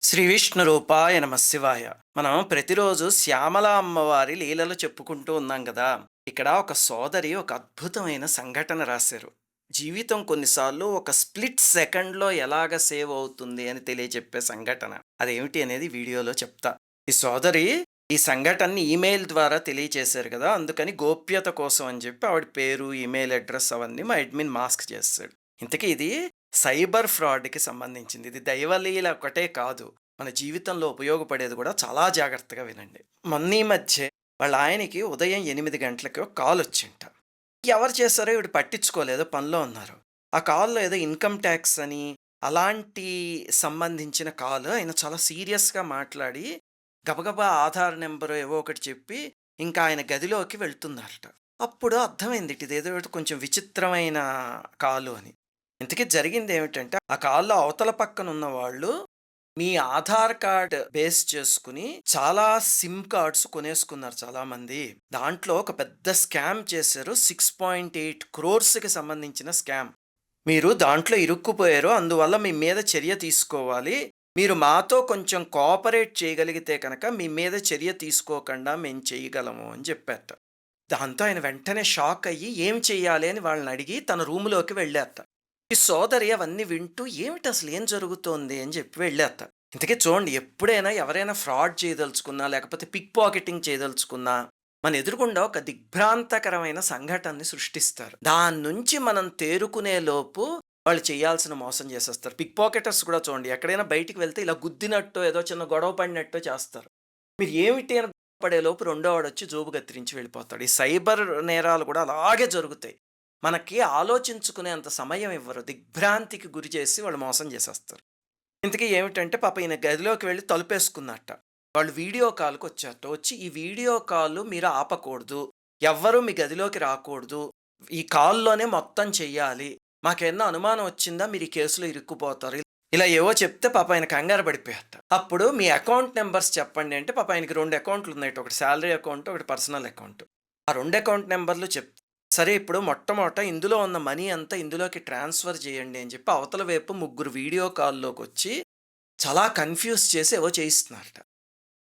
శ్రీ విష్ణు రూపాయ నమ శివాయ. మనం ప్రతిరోజు శ్యామల అమ్మవారి లీలలు చెప్పుకుంటూ ఉన్నాం కదా. ఇక్కడ ఒక సోదరి ఒక అద్భుతమైన సంఘటన రాశారు. జీవితం కొన్నిసార్లు ఒక స్ప్లిట్ సెకండ్లో ఎలాగ సేవ్ అవుతుంది అని తెలియచెప్పే సంఘటన. అదేమిటి అనేది వీడియోలో చెప్తా. ఈ సోదరి ఈ సంఘటనని ఈమెయిల్ ద్వారా తెలియచేశారు కదా, అందుకని గోప్యత కోసం అని చెప్పి ఆవిడ పేరు, ఈమెయిల్ అడ్రస్ అవన్నీ మా అడ్మిన్ మాస్క్ చేస్తాడు. ఇంతకీ ఇది సైబర్ ఫ్రాడ్‌కి సంబంధించింది. ఇది దైవలీల ఒకటే కాదు. మన జీవితంలో ఉపయోగపడేది కూడా చాలా జాగ్రత్తగా వినండి. మొన్న ఈ మధ్యే వాళ్ళ ఆయనకి ఉదయం 8 గంటలకి ఒక కాలొచ్చింట. ఎవరు చేశారో ఈవిడ పట్టించుకోలేదు. పనిలో ఉన్నారు. ఆ కాల్‌లో ఏదో ఇన్‌కమ్ టాక్స్ అని, అలాంటి సంబంధించిన కాల్. ఆయన చాలా సీరియస్‌గా మాట్లాడి, గబగబా ఆధార్ నంబరో ఏవో ఒకటి చెప్పి, ఇంకా ఆయన గదిలోకి వెళ్తున్నారట. అప్పుడు అర్థమైంది ఇదేదో కొంచెం విచిత్రమైన కాలు అని. ఇంతకీ జరిగిందేమిటంటే, ఆ కాల్‌లో అవతల పక్కన ఉన్నవాళ్ళు మీ ఆధార్ కార్డ్ బేస్ చేసుకొని చాలా సిమ్ కార్డ్స్ కొనేసుకున్నారు చాలామంది. దాంట్లో ఒక పెద్ద స్కామ్ చేశారు. 6.8 క్రోర్స్‌కి సంబంధించిన స్కామ్. మీరు దాంట్లో ఇరుక్కుపోయారు. అందువల్ల మీ మీద చర్య తీసుకోవాలి. మీరు మాతో కొంచెం కోఆపరేట్ చేయగలిగితే కనుక మీ మీద చర్య తీసుకోకుండా మేము చేయగలము అని చెప్పారట. దాంతో ఆయన వెంటనే షాక్ అయ్యి ఏం చెయ్యాలి అని వాళ్ళని అడిగి తన రూమ్‌లోకి వెళ్ళారట. ఈ సోదరి అవన్నీ వింటూ ఏమిటసలు ఏం జరుగుతోంది అని చెప్పి వెళ్ళారట. ఇంతకీ చూడండి, ఎప్పుడైనా ఎవరైనా ఫ్రాడ్ చేయదలుచుకున్నా, లేకపోతే పిక్ పాకెటింగ్ చేయదలుచుకున్నా, మన ఎదురుగుండా ఒక దిగ్భ్రాంతకరమైన సంఘటనని సృష్టిస్తారు. దాని నుంచి మనం తేరుకునే లోపు వాళ్ళు చేయాల్సిన మోసం చేసేస్తారు. పిక్ పాకెటర్స్ కూడా చూడండి, ఎక్కడైనా బయటికి వెళ్తే ఇలా గుద్దినట్టో, ఏదో చిన్న గొడవ పడినట్టో చేస్తారు. మీరు ఏమిటి అని పడేలోపు రెండో వాడొచ్చి జోబు కత్తిరించి వెళ్ళిపోతాడు. ఈ సైబర్ నేరాలు కూడా అలాగే జరుగుతాయి. మనకి ఆలోచించుకునేంత సమయం ఇవ్వరు. దిగ్భ్రాంతికి గురి చేసి వాళ్ళు మోసం చేసేస్తారు. ఇంతకీ ఏమిటంటే, పాప ఈయన గదిలోకి వెళ్ళి తలుపేసుకున్నట్ట. వాళ్ళు వీడియో కాల్‌కి వచ్చారట. వచ్చి ఈ వీడియో కాల్ మీరు ఆపకూడదు. ఎవ్వరూ మీ గదిలోకి రాకూడదు. ఈ కాల్‌లోనే మొత్తం చెయ్యాలి. మాకేమన్నా అనుమానం వచ్చిందా మీరు ఈ కేసులో ఇరుక్కుపోతారు. ఇలా ఏవో చెప్తే పాప ఆయన కంగారు పడిపోయారట. అప్పుడు మీ అకౌంట్ నంబర్స్ చెప్పండి అంటే, పాప ఆయనకి 2 అకౌంట్లు ఉన్నాయట. ఒకటి సాలరీ అకౌంట్, ఒకటి పర్సనల్ అకౌంట్. ఆ 2 అకౌంట్ నంబర్లు సరే ఇప్పుడు మొట్టమొదట ఇందులో ఉన్న మనీ అంతా ఇందులోకి ట్రాన్స్‌ఫర్ చేయండి అని చెప్పి అవతల వైపు ముగ్గురు వీడియో కాల్‌లోకొచ్చి చాలా కన్‌ఫ్యూజ్ చేసి ఏవో చేయిస్తున్నారట.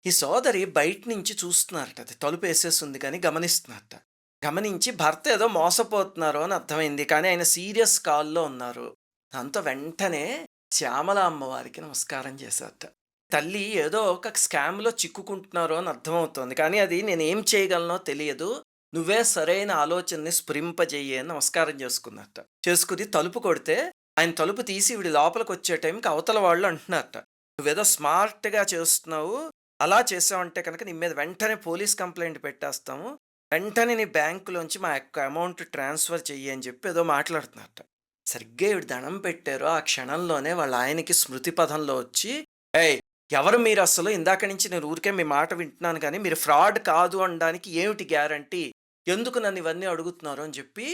ఈ సోదరి బయట నుంచి చూస్తున్నారట. అది తలుపేసేసుంది కానీ గమనిస్తున్నారట. గమనించి భర్త ఏదో మోసపోతున్నారు అని అర్థమైంది. కానీ ఆయన సీరియస్ కాల్‌లో ఉన్నారు. దాంతో వెంటనే శ్యామల అమ్మవారికి నమస్కారం చేశారట. తల్లి ఏదో ఒక స్కామ్‌లో చిక్కుకుంటున్నారు అని అర్థమవుతోంది. కానీ అది నేనేం చేయగలనో తెలియదు. నువ్వే సరైన ఆలోచనని స్ఫురింపజెయ్యి అని నమస్కారం చేసుకున్నట్ట. చేసుకుని తలుపు కొడితే, ఆయన తలుపు తీసి ఈవిడ లోపలికొచ్చే టైంకి అవతల వాళ్ళు అంటున్నారట, "నువ్వేదో స్మార్ట్‌గా చేస్తున్నావు. అలా చేసావంటే కనుక నీ మీద వెంటనే పోలీస్ కంప్లెయింట్ పెట్టేస్తాము. వెంటనే నీ బ్యాంకులోంచి మా యొక్క అమౌంట్ ట్రాన్స్‌ఫర్ చెయ్యి" అని చెప్పి ఏదో మాట్లాడుతున్నారట. సరిగ్గా ఈవిడ దండం పెట్టారో ఆ క్షణంలోనే వాళ్ళ ఆయనకి స్మృతి పథంలో వచ్చి, "ఏయ్! ఎవరు మీరసలు? ఇందాక నుంచి నేను ఊరికే మీ మాట వింటున్నాను కానీ మీరు ఫ్రాడ్ కాదు అనడానికి ఏమిటి గ్యారంటీ? ఎందుకు నన్ను ఇవన్నీ అడుగుతున్నారు" అని చెప్పి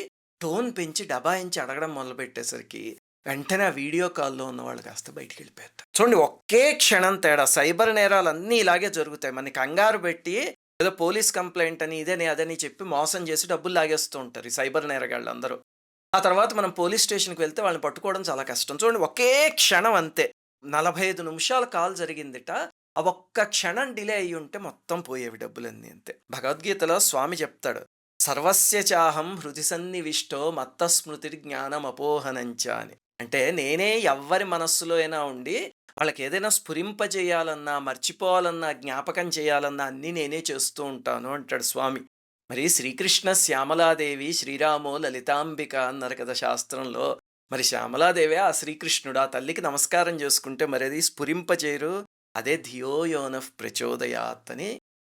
టోన్ పెంచి డబాయించి అడగడం మొదలుపెట్టేసరికి వెంటనే ఆ వీడియో కాల్‌లో ఉన్నవాళ్ళు కాస్త బయటికెళ్ళిపోయారట. చూడండి, ఒకే క్షణం తేడా. సైబర్ నేరాలన్నీ ఇలాగే జరుగుతాయి. మనని కంగారు పెట్టి ఏదో పోలీస్ కంప్లెయింట్ అని, ఇదని, అదని చెప్పి మోసం చేసి డబ్బులు లాగేస్తూ ఉంటారు ఈ సైబర్ నేరగాళ్ళందరూ. ఆ తర్వాత మనం పోలీస్ స్టేషన్‌కి వెళ్తే వాళ్ళని పట్టుకోవడం చాలా కష్టం. చూడండి, ఒకే క్షణం అంతే. 45 నిమిషాల కాల్ జరిగిందిట. ఆ ఒక్క క్షణం డిలే అయ్యుంటే మొత్తం పోయేవి డబ్బులన్నీ అంతే. భగవద్గీతలో స్వామి చెప్తాడు, "సర్వస్య చాహం హృది సన్నివిష్టో మత్తస్మృతిర్ జ్ఞానమపోహనంచ" అని. అంటే నేనే ఎవ్వరి మనస్సులో అయినా ఉండి వాళ్ళకేదైనా స్ఫురింపజేయాలన్నా, మర్చిపోవాలన్నా, జ్ఞాపకం చేయాలన్నా అన్నీ నేనే చేస్తూ ఉంటాను అంటాడు స్వామి. మరి శ్రీకృష్ణ శ్యామలాదేవి, శ్రీరామో లలితాంబిక అన్నారు కదా శాస్త్రంలో. మరి శ్యామలాదేవే ఆ శ్రీకృష్ణుడు. ఆ తల్లికి నమస్కారం చేసుకుంటే మరది స్ఫురింపజేయరు. అదే ధియో యోనః ప్రచోదయాత్ అని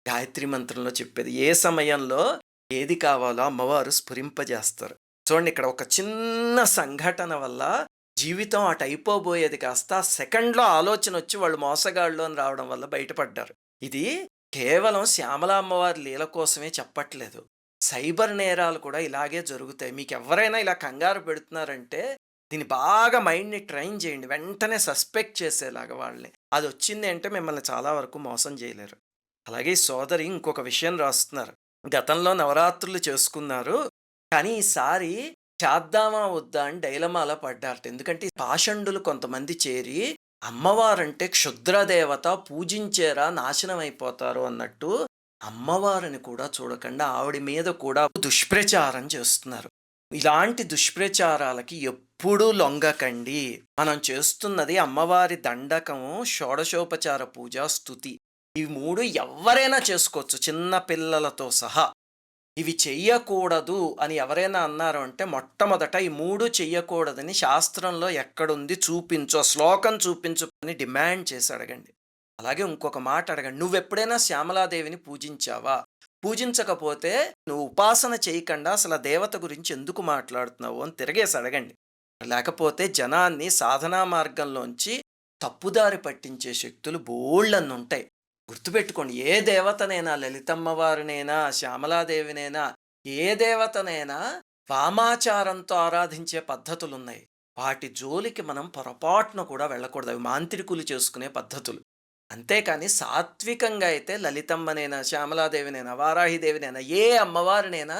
గాయత్రి మంత్రంలో చెప్పేది. ఏ సమయంలో ఏది కావాలో అమ్మవారు స్ఫురింపజేస్తారు. చూడండి, ఇక్కడ ఒక చిన్న సంఘటన వల్ల జీవితం అటైపోబోయేది కాస్త సెకండ్‌లో ఆలోచనొచ్చి వాళ్ళు మోసగాళ్ళు అని రావడం వల్ల బయటపడ్డారు. ఇది కేవలం శ్యామల అమ్మవారి లీల కోసమే చెప్పట్లేదు. సైబర్ నేరాలు కూడా ఇలాగే జరుగుతాయి. మీకెవ్వరైనా ఇలా కంగారు పెడుతున్నారంటే, దీన్ని బాగా మైండ్‌ని ట్రైన్ చేయండి. వెంటనే సస్పెక్ట్ చేసేలాగా వాళ్ళని. అదొచ్చింది అంటే మిమ్మల్ని చాలా వరకు మోసం చేయలేరు. అలాగే ఈ సోదరి ఇంకొక విషయం రాస్తున్నారు. గతంలో నవరాత్రులు చేసుకున్నారు. కానీ ఈసారి చేద్దామా వద్దా అని డైలమాలో పడ్డారట. ఎందుకంటే ఈ పాషండులు కొంతమంది చేరి అమ్మవారంటే క్షుద్రదేవత, పూజించేరా నాశనం అయిపోతారు అన్నట్టు అమ్మవారిని కూడా చూడకుండా ఆవిడ మీద కూడా దుష్ప్రచారం చేస్తున్నారు. ఇలాంటి దుష్ప్రచారాలకి ఎప్పుడూ లొంగకండి. మనం చేస్తున్నది అమ్మవారి దండకము, షోడశోపచార పూజ, స్తుతి. ఇవి 3 ఎవ్వరైనా చేసుకోవచ్చు చిన్న పిల్లలతో సహా. ఇవి చెయ్యకూడదు అని ఎవరైనా అన్నారు అంటే మొట్టమొదట ఈ 3 చెయ్యకూడదని శాస్త్రంలో ఎక్కడుంది చూపించు, ఆ శ్లోకం చూపించు అని డిమాండ్ చేసి అడగండి. అలాగే ఇంకొక మాట అడగండి. నువ్వెప్పుడైనా శ్యామలాదేవిని పూజించావా? పూజించకపోతే నువ్వు ఉపాసన చేయకుండా అసలు ఆ దేవత గురించి ఎందుకు మాట్లాడుతున్నావు అని తిరగేసి అడగండి. లేకపోతే జనాన్ని సాధనా మార్గంలోంచి తప్పుదారి పట్టించే శక్తులు బోళ్ళన్నుంటాయి. గుర్తుపెట్టుకోండి, ఏ దేవతనైనా, లలితమ్మవారినైనా, శ్యామలాదేవినైనా, ఏ దేవతనైనా వామాచారంతో ఆరాధించే పద్ధతులున్నాయి. వాటి జోలికి మనం పొరపాటున కూడా వెళ్ళకూడదు. అవి మాంత్రికులు చేసుకునే పద్ధతులు. అంతేకాని సాత్వికంగా అయితే లలితమ్మనైనా, శ్యామలాదేవినైనా, వారాహిదేవినైనా, ఏ అమ్మవారినైనా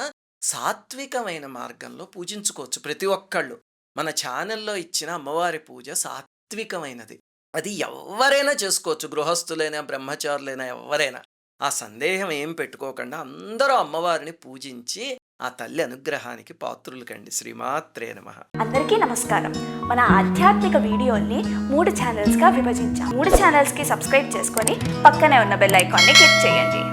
సాత్వికమైన మార్గంలో పూజించుకోవచ్చు ప్రతి ఒక్కళ్ళు. మన ఛానల్లో ఇచ్చిన అమ్మవారి పూజ సాత్వికమైనది. అది ఎవ్వరైనా చేసుకోవచ్చు. గృహస్థులైనా, బ్రహ్మచారులైనా ఎవ్వరైనా. ఆ సందేహం ఏం పెట్టుకోకుండా అందరూ అమ్మవారిని పూజించి ఆ తల్లి అనుగ్రహానికి పాత్రులు కండి. శ్రీమాత్రే నమః. అందరికీ నమస్కారం. మన ఆధ్యాత్మిక వీడియోల్ని 3 ఛానల్స్గా విభజించాం. 3 ఛానల్స్కి సబ్స్క్రైబ్ చేసుకొని పక్కనే ఉన్న బెల్ ఐకాన్ని క్లిక్ చేయండి.